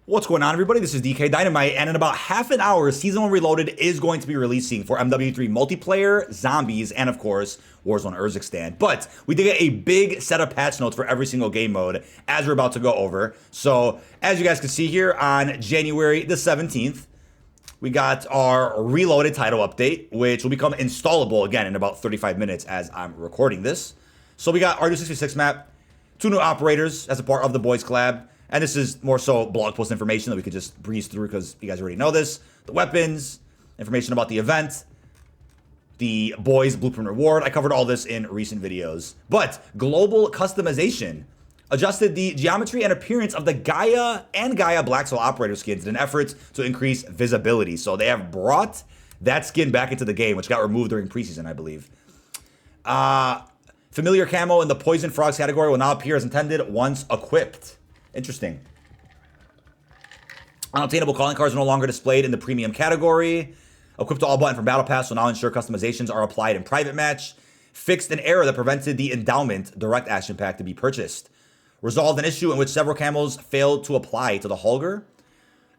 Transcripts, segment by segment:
What's going on, everybody? This is dkdynamite, and in about half an hour, Season 1 Reloaded is going to be releasing for MW3 multiplayer, zombies, and of course, Warzone Urzikstan. But we did get a big set of patch notes for every single game mode, as we're about to go over. So, as you guys can see here, on January the 17th, we got our Reloaded title update, which will become installable again in about 35 minutes as I'm recording this. So we got our new 66 map, 2 new operators as a part of the Boys Collab. And this is more so blog post information that we could just breeze through because you guys already know this. The weapons, information about the event, the Boys Blueprint Reward. I covered all this in recent videos. But global customization adjusted the geometry and appearance of the Gaia and Gaia Black Soul operator skins in an effort to increase visibility. So they have brought that skin back into the game, which got removed during preseason, I believe. Familiar camo in the Poison Frogs category will now appear as intended once equipped. Interesting. Unobtainable calling cards are no longer displayed in the premium category. Equipped to all button from Battle Pass will now ensure customizations are applied in private match. Fixed an error that prevented the Endowment direct action pack to be purchased. Resolved an issue in which several camos failed to apply to the Holger.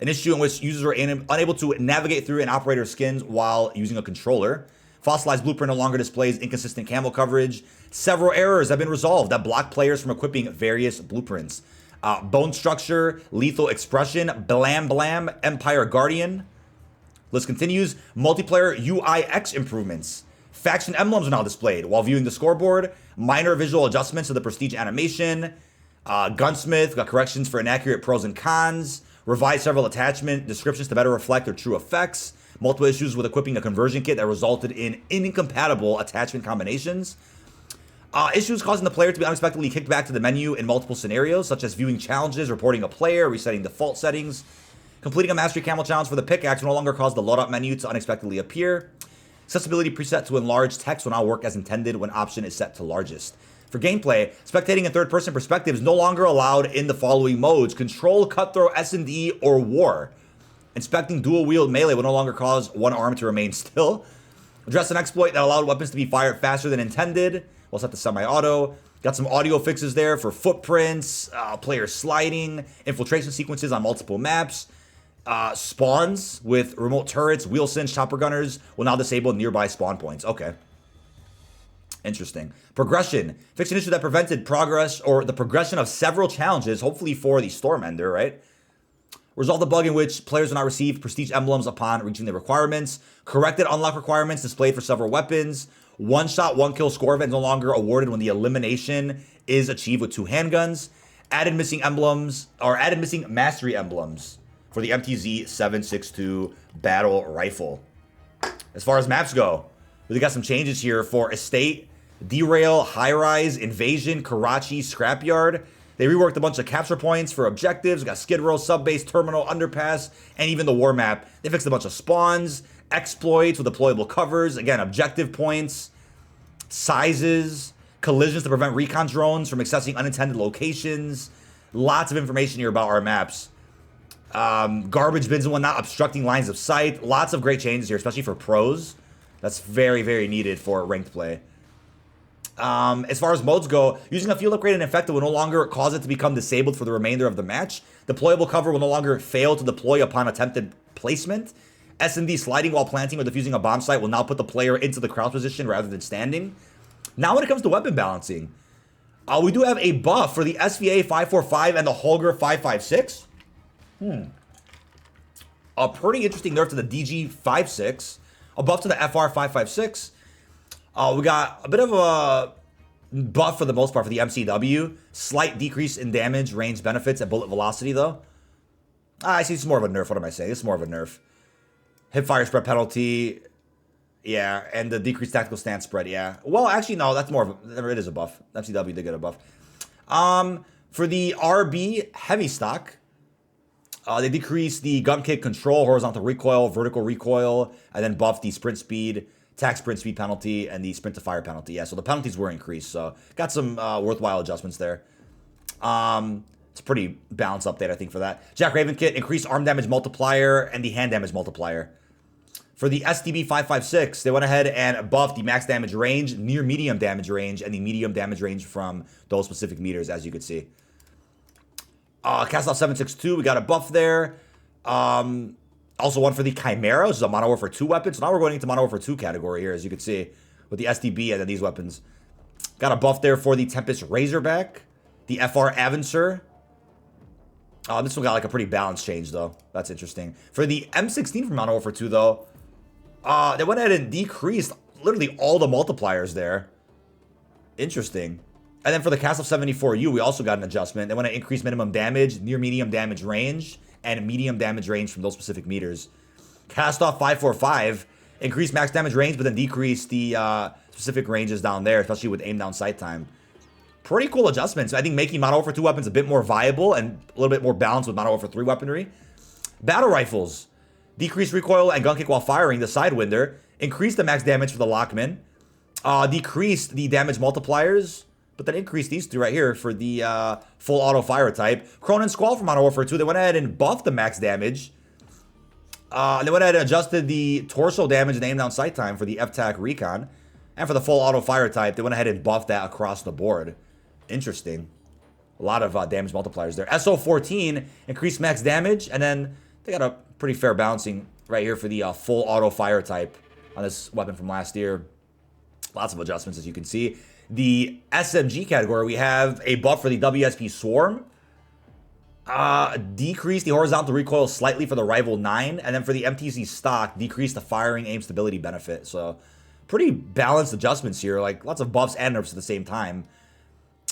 An issue in which users were unable to navigate through an operator's skins while using a controller. Fossilized Blueprint no longer displays inconsistent camo coverage. Several errors have been resolved that block players from equipping various blueprints. Bone Structure, Lethal Expression, Blam Blam, Empire Guardian. List continues. Multiplayer UIX improvements. Faction emblems are now displayed while viewing the scoreboard. Minor visual adjustments to the Prestige animation. Gunsmith, got corrections for inaccurate pros and cons. Revised several attachment descriptions to better reflect their true effects. Multiple issues with equipping a conversion kit that resulted in incompatible attachment combinations. Issues causing the player to be unexpectedly kicked back to the menu in multiple scenarios, such as viewing challenges, reporting a player, resetting default settings. Completing a Mastery Camel challenge for the pickaxe will no longer cause the loadout menu to unexpectedly appear. Accessibility preset to enlarge text will now work as intended when option is set to largest. For gameplay, spectating in third-person perspective is no longer allowed in the following modes: Control, Cutthroat, S&D, or War. Inspecting dual-wield melee will no longer cause one arm to remain still. Address an exploit that allowed weapons to be fired faster than intended. We'll set to semi-auto. Got some audio fixes there for footprints, player sliding, infiltration sequences on multiple maps. Spawns with remote turrets, wheel cinch, chopper gunners will now disable nearby spawn points. Okay. Interesting. Progression. Fix an issue that prevented progress or the progression of several challenges, hopefully for the Stormender, right? Resolve the bug in which players will not receive prestige emblems upon reaching the requirements. Corrected unlock requirements displayed for several weapons. One shot, one kill score event no longer awarded when the elimination is achieved with 2 handguns. Added missing emblems, or added missing mastery emblems for the MTZ 7.62 battle rifle. As far as maps go, we got some changes here for Estate, Derail, High Rise, Invasion, Karachi, Scrapyard. They reworked a bunch of capture points for objectives. We got Skid Row, Subbase, Terminal, Underpass, and even the War map. They fixed a bunch of spawns, exploits with deployable covers. Again, objective points, sizes, collisions to prevent recon drones from accessing unintended locations. Lots of information here about our maps. Garbage bins and whatnot, obstructing lines of sight. Lots of great changes here, especially for pros. That's very, very needed for ranked play. As far as modes go, using a field upgrade and infected will no longer cause it to become disabled for the remainder of the match. Deployable cover will no longer fail to deploy upon attempted placement. S&D sliding while planting or defusing a bomb site will now put the player into the crouch position rather than standing. Now when it comes to weapon balancing, we do have a buff for the SVA 545 and the Holger 556. A pretty interesting nerf to the DG 56. A buff to the FR 556. We got a bit of a buff for the most part for the MCW. Slight decrease in damage, range benefits, and bullet velocity, though. I see it's more of a nerf. What am I saying? It's more of a nerf. Hipfire spread penalty. Yeah, and the decreased tactical stance spread, yeah. Well, actually, no, that's more of a... It is a buff. MCW did get a buff. For the RB heavy stock, they decreased the gun kick control, horizontal recoil, vertical recoil, and then buffed the sprint speed, attack sprint speed penalty, and the sprint to fire penalty. Yeah, so the penalties were increased, so got some worthwhile adjustments there. It's a pretty balanced update, I think, for that. Jack Raven kit, increased arm damage multiplier and the hand damage multiplier. For the STB 556, they went ahead and buffed the max damage range, near medium damage range, and the medium damage range from those specific meters, as you could see. Cast off 762, we got a buff there. Also one for the Chimera, which is a Modern Warfare 2 weapon. So now we're going into Modern Warfare 2 category here, as you can see, with the SDB and then these weapons. Got a buff there for the Tempest Razorback, the FR Aventure. This one got like a pretty balanced change, though. That's interesting. For the M16 from Modern Warfare 2, though, they went ahead and decreased literally all the multipliers there. Interesting. And then for the Cast of 74U, we also got an adjustment. They want to increase minimum damage, near medium damage range, and medium damage range from those specific meters. Cast off 545, increase max damage range, but then decrease the specific ranges down there, especially with aim down sight time. Pretty cool adjustments. I think making Modern Warfare 2 weapons a bit more viable and a little bit more balanced with Modern Warfare 3 weaponry. Battle rifles. Decrease recoil and gun kick while firing, the Sidewinder. Increase the max damage for the Lockman. Decrease the damage multipliers, but then increase these two right here for the full auto fire type. Cronin Squall from Modern Warfare 2, they went ahead and buffed the max damage. They went ahead and adjusted the torso damage and aim down sight time for the FTAC Recon. And for the full auto fire type, they went ahead and buffed that across the board. Interesting. A lot of damage multipliers there. SO14, increased max damage, and then they got a pretty fair balancing right here for the full auto fire type on this weapon from last year. Lots of adjustments, as you can see. The SMG category, we have a buff for the WSP Swarm. Decrease the horizontal recoil slightly for the Rival 9. And then for the MTZ stock, decrease the firing aim stability benefit. So pretty balanced adjustments here. Like lots of buffs and nerfs at the same time.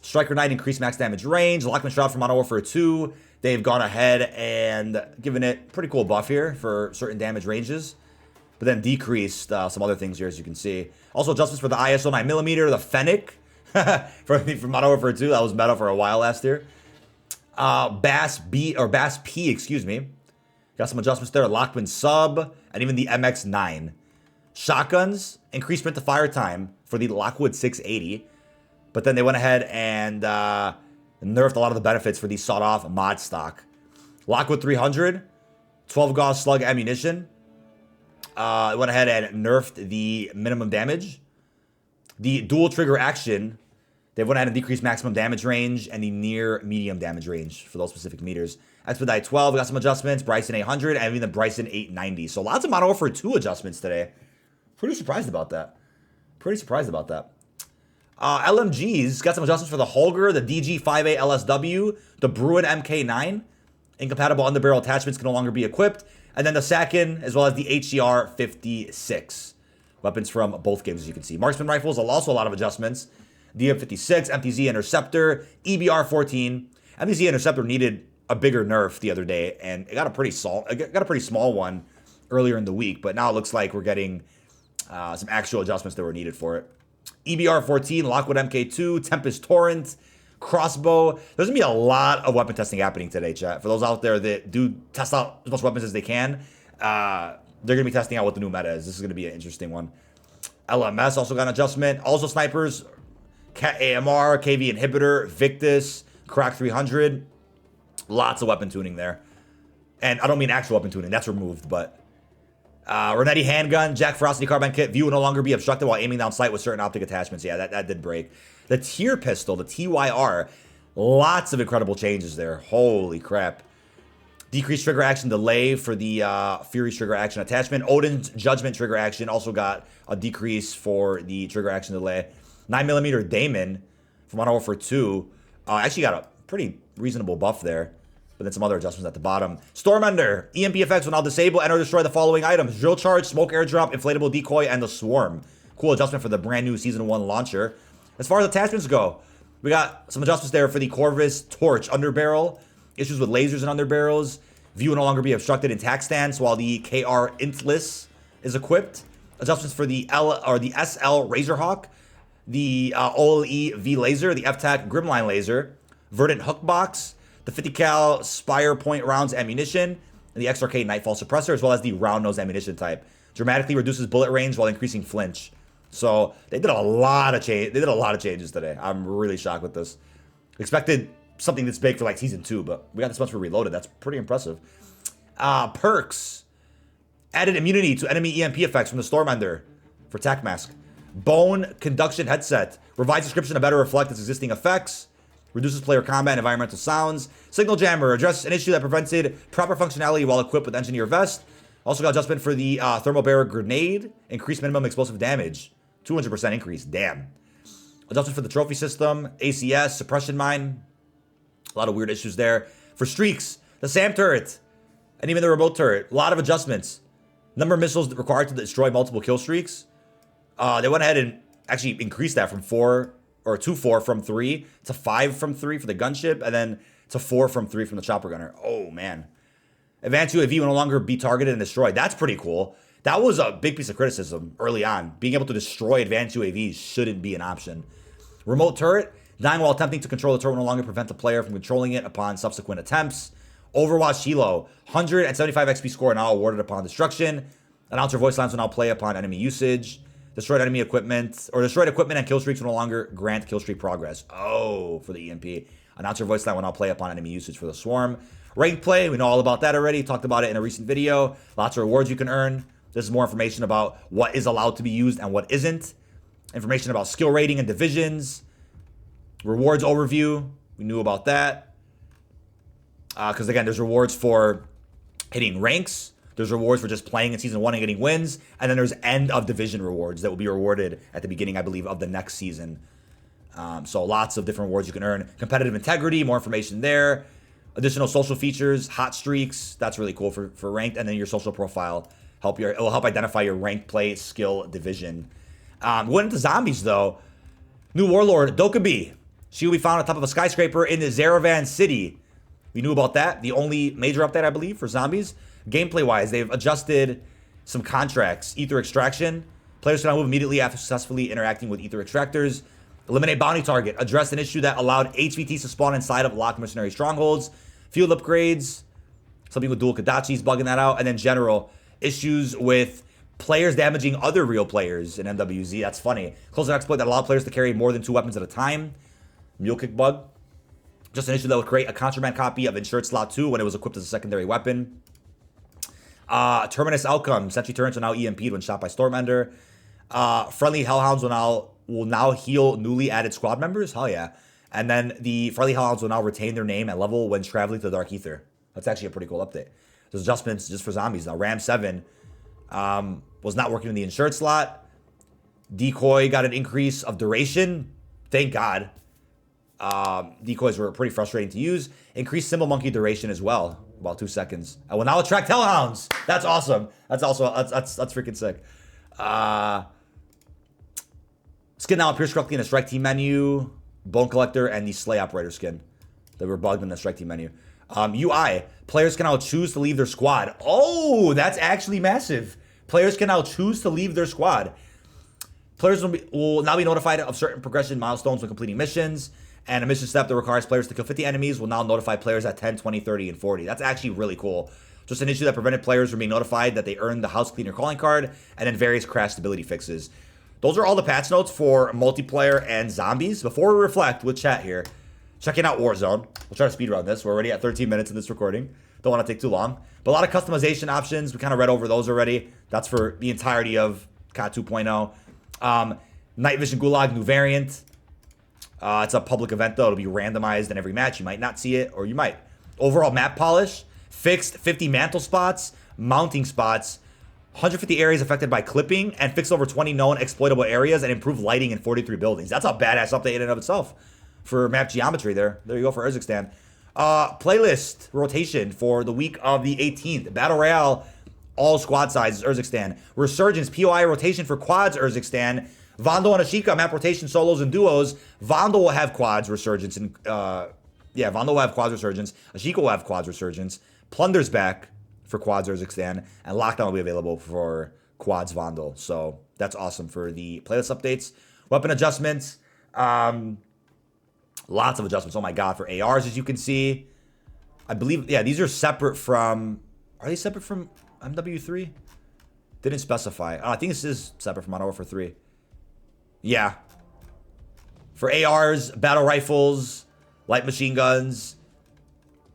Striker Knight increased max damage range. Lockman Shroud from Modern Warfare 2. They've gone ahead and given it pretty cool buff here for certain damage ranges. But then decreased some other things here, as you can see. Also adjustments for the ISO 9mm, the Fennec from Modern Warfare 2. That was meta for a while last year. Bass P, excuse me. Got some adjustments there. Lockman Sub, and even the MX9. Shotguns, increased sprint to fire time for the Lockwood 680. But then they went ahead and nerfed a lot of the benefits for the sawed-off mod stock. Lockwood 300, 12 gauge slug ammunition. Went ahead and nerfed the minimum damage. The dual trigger action, they went ahead and decreased maximum damage range and the near medium damage range for those specific meters. Expedite 12, we got some adjustments. Bryson 800 and even the Bryson 890. So lots of Modern Warfare 2 adjustments today. Pretty surprised about that. LMGs, got some adjustments for the Holger, the DG58 LSW, the Bruin MK9. Incompatible underbarrel attachments can no longer be equipped. And then the Sakin, as well as the HCR 56. Weapons from both games, as you can see. Marksman rifles, also a lot of adjustments. DM56, MTZ Interceptor, EBR 14. MTZ Interceptor needed a bigger nerf the other day, and it got a pretty small one earlier in the week. But now it looks like we're getting some actual adjustments that were needed for it. EBR 14, Lockwood MK2, Tempest Torrent, Crossbow. There's gonna be a lot of weapon testing happening today, chat. For those out there that do test out as much weapons as they can, they're gonna be testing out what the new meta is. This is gonna be an interesting one. LMS also got an adjustment. Also snipers, AMR, KV Inhibitor, Victus, Crack 300. Lots of weapon tuning there. And I don't mean actual weapon tuning, that's removed, but Renetti handgun, Jack Ferocity carbine kit. View will no longer be obstructed while aiming down sight with certain optic attachments. Yeah, that did break. The Tier pistol, the TYR, lots of incredible changes there. Holy crap. Decreased trigger action delay for the Fury's trigger action attachment. Odin's Judgment trigger action also got a decrease for the trigger action delay. 9mm Damon from Modern Warfare 2 actually got a pretty reasonable buff there. But then some other adjustments at the bottom. Stormender, EMP effects will now disable and or destroy the following items. Drill charge, smoke airdrop, inflatable decoy, and the swarm. Cool adjustment for the brand new Season 1 launcher. As far as attachments go, we got some adjustments there for the Corvus Torch underbarrel. Issues with lasers and underbarrels. View will no longer be obstructed in tac stance while the KR Intless is equipped. Adjustments for the SL Razorhawk, the OLE V laser, the FTAC Grimline laser, Verdant hook box, the 50 cal Spire point rounds ammunition, and the XRK Nightfall suppressor, as well as the round nose ammunition type. Dramatically reduces bullet range while increasing flinch. So they did a lot of changes today. I'm really shocked with this. Expected something this big for like Season 2, but we got this much for Reloaded. That's pretty impressive. Perks. Added immunity to enemy EMP effects from the Stormender for Tac Mask. Bone Conduction Headset. Revised description to better reflect its existing effects. reduces player combat and environmental sounds. Signal jammer, address an issue that prevented proper functionality while equipped with engineer vest. Also got adjustment for the thermal barrier grenade, increased minimum explosive damage, 200% increase, damn. Adjustment for the trophy system, ACS, suppression mine, a lot of weird issues there. For streaks, the SAM turret, and even the remote turret, a lot of adjustments. Number of missiles required to destroy multiple kill streaks. They went ahead and actually increased that from 4 from 3 to 5 from 3 for the gunship, and then to 4 from 3 from the chopper gunner. Oh man. Advanced UAV will no longer be targeted and destroyed. That's pretty cool. That was a big piece of criticism early on. Being able to destroy advanced UAVs shouldn't be an option. Remote turret, dying while attempting to control the turret will no longer prevent the player from controlling it upon subsequent attempts. Overwatch Hilo, 175 XP score now awarded upon destruction. Announcer voice lines will now play upon enemy usage. Destroyed enemy equipment, or destroyed equipment and kill streaks will no longer grant kill streak progress. Oh, for the EMP. Announcer voice line will now play upon enemy usage for the swarm. Ranked play, we know all about that already. Talked about it in a recent video. Lots of rewards you can earn. This is more information about what is allowed to be used and what isn't. Information about skill rating and divisions. Rewards overview. We knew about that. Because again, there's rewards for hitting ranks. There's rewards for just playing in Season 1 and getting wins. And then there's end of division rewards that will be rewarded at the beginning, I believe, of the next season. So lots of different rewards you can earn. Competitive integrity, more information there. Additional social features, hot streaks. That's really cool for ranked. And then your social profile. It will help identify your ranked play skill division. Going into zombies, though. New Warlord, Dokkaebi. She will be found on top of a skyscraper in the Zaravan City. We knew about that. The only major update, I believe, for zombies. Gameplay-wise, they've adjusted some contracts. Ether extraction. Players can now move immediately after successfully interacting with ether extractors. Eliminate bounty target. Address an issue that allowed HVTs to spawn inside of locked mercenary strongholds. Field upgrades. Something with dual Kodachis bugging that out. And then general issues with players damaging other real players in MWZ. That's funny. Close an exploit that allowed players to carry more than 2 weapons at a time. Mule kick bug. Just an issue that would create a contraband copy of Insured Slot 2 when it was equipped as a secondary weapon. Terminus outcome. Sentry turrets are now EMP'd when shot by Stormender. Friendly Hellhounds will now heal newly added squad members. Hell yeah. And then the Friendly Hellhounds will now retain their name and level when traveling to the Dark Ether. That's actually a pretty cool update. There's adjustments just for zombies now. Ram 7 was not working in the Insured slot. Decoy got an increase of duration. Thank God. Decoys were pretty frustrating to use. Increased symbol monkey duration as well, about 2 seconds. I will now attract hellhounds. That's awesome. That's freaking sick. Skin now appears correctly in the strike team menu. Bone collector and the slay operator skin that were bugged in the strike team menu. UI, players can now choose to leave their squad. Oh, that's actually massive. Players can now choose to leave their squad. Players will now be notified of certain progression milestones when completing missions. And a mission step that requires players to kill 50 enemies will now notify players at 10, 20, 30, and 40. That's actually really cool. Just an issue that prevented players from being notified that they earned the house cleaner calling card, and then various crash stability fixes. Those are all the patch notes for multiplayer and zombies. Before we reflect with chat here, checking out Warzone. We'll try to speedrun this. We're already at 13 minutes in this recording. Don't want to take too long. But a lot of customization options. We kind of read over those already. That's for the entirety of COD 2.0. Night Vision Gulag, new variant. It's a public event, though. It'll be randomized in every match. You might not see it, or you might. Overall map polish. Fixed 50 mantle spots, mounting spots, 150 areas affected by clipping, and fixed over 20 known exploitable areas, and improved lighting in 43 buildings. That's a badass update in and of itself for map geometry there. There you go for Urzikstan. Playlist rotation for the week of the 18th. Battle Royale, all squad sizes, Urzikstan. Resurgence, POI rotation for quads, Urzikstan. Vandal and Ashika, map rotation, solos and duos. Vandal will have quads, Resurgence, and Vandal will have quads, Resurgence. Ashika will have quads, Resurgence. Plunder's back for quads, Urzikstan. And Lockdown will be available for quads, Vandal. So that's awesome for the playlist updates. Weapon adjustments. Lots of adjustments. Oh my god, for ARs, as you can see. I believe, yeah, these are separate from... Are they separate from MW3? Didn't specify. I think this is separate from Modern Warfare 3. Yeah. For ARs, battle rifles, light machine guns.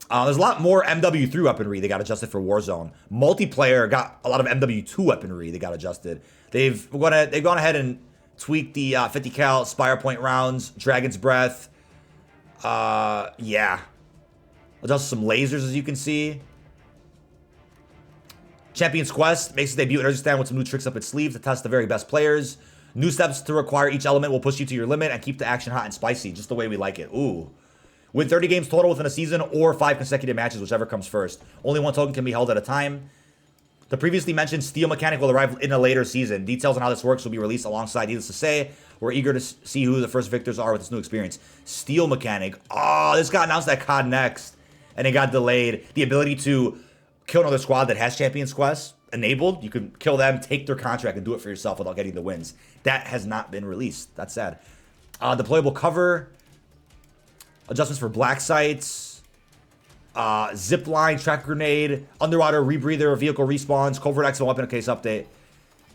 There's a lot more MW3 weaponry they got adjusted for Warzone. Multiplayer got a lot of MW2 weaponry they got adjusted. They've gone ahead and tweaked the 50 cal Spire Point rounds, Dragon's Breath. Yeah. Adjust some lasers, as you can see. Champion's Quest makes its debut in Urzanstan with some new tricks up its sleeve to test the very best players. New steps to require each element will push you to your limit and keep the action hot and spicy, just the way we like it. Ooh. Win 30 games total within a season or 5 consecutive matches, whichever comes first. Only one token can be held at a time. The previously mentioned Steel mechanic will arrive in a later season. Details on how this works will be released alongside. Needless to say, we're eager to see who the first victors are with this new experience. Steel mechanic. Oh, this got announced at COD Next, and it got delayed. The ability to kill another squad that has Champion's Quest enabled. You can kill them, take their contract, and do it for yourself without getting the wins. That has not been released. That's sad. Deployable cover. Adjustments for black sites. Zip line, track grenade, underwater rebreather, vehicle respawns, covert exo weapon case update.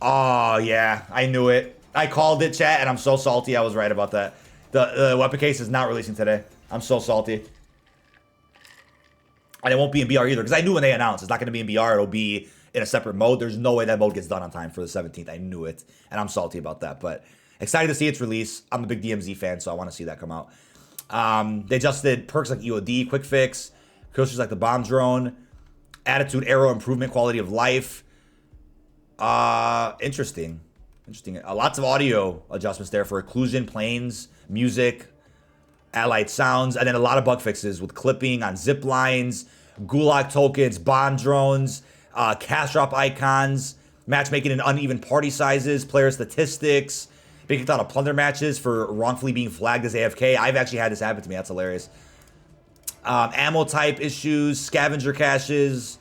Oh, yeah. I knew it. I called it, chat, and I'm so salty I was right about that. The weapon case is not releasing today. I'm so salty. And it won't be in BR either, because I knew when they announced it's not going to be in BR. It'll be in a separate mode. There's no way that mode gets done on time for the 17th. I knew it, and I'm salty about that. But excited to see its release. I'm a big DMZ fan, so I want to see that come out. They adjusted perks like EOD, Quick Fix, coasters like the bomb drone, attitude, arrow, improvement, quality of life. Interesting. Lots of audio adjustments there for occlusion, planes, music, allied sounds, and then a lot of bug fixes with clipping on zip lines, gulag tokens, bomb drones, cash drop icons, matchmaking in uneven party sizes, player statistics, being kicked out of plunder matches for wrongfully being flagged as AFK. I've actually had this happen to me. That's hilarious. Ammo type issues, scavenger caches,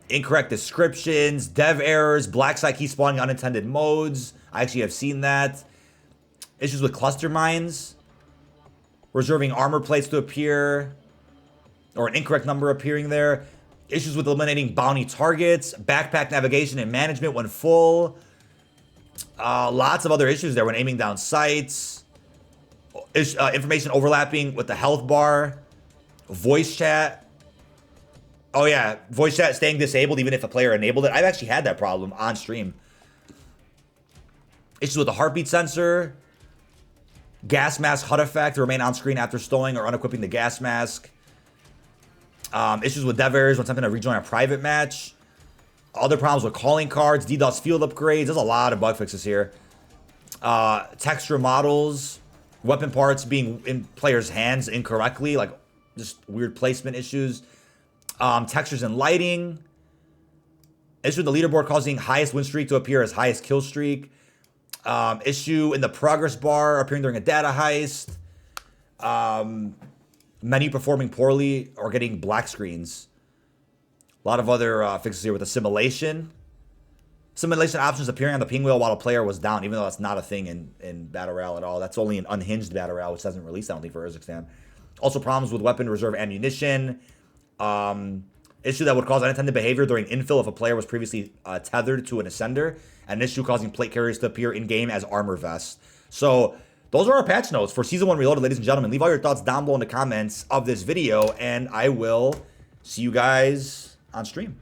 incorrect descriptions, dev errors, black site key spawning unintended modes. I actually have seen that. Issues with cluster mines, reserving armor plates to appear, or an incorrect number appearing there. Issues with eliminating bounty targets, backpack navigation and management when full. Lots of other issues there when aiming down sights. Information overlapping with the health bar. Voice chat. Oh yeah, voice chat staying disabled even if a player enabled it. I've actually had that problem on stream. Issues with the heartbeat sensor. Gas mask HUD effect to remain on screen after stowing or unequipping the gas mask. Issues with dev errors when attempting to rejoin a private match. Other problems with calling cards, DDoS field upgrades. There's a lot of bug fixes here. Texture models. Weapon parts being in players' hands incorrectly, like just weird placement issues. Textures and lighting. Issue with the leaderboard causing highest win streak to appear as highest kill streak. Issue in the progress bar appearing during a data heist. Menu performing poorly or getting black screens. A lot of other fixes here with assimilation. Simulation options appearing on the ping wheel while a player was down, even though that's not a thing in Battle Royale at all. That's only an unhinged Battle Royale, which hasn't released, I don't think, for Urzanstan. Also problems with weapon reserve ammunition. Issue that would cause unintended behavior during infill if a player was previously tethered to an ascender. And an issue causing plate carriers to appear in-game as armor vests. So those are our patch notes for Season 1 Reloaded, ladies and gentlemen. Leave all your thoughts down below in the comments of this video, and I will see you guys on stream.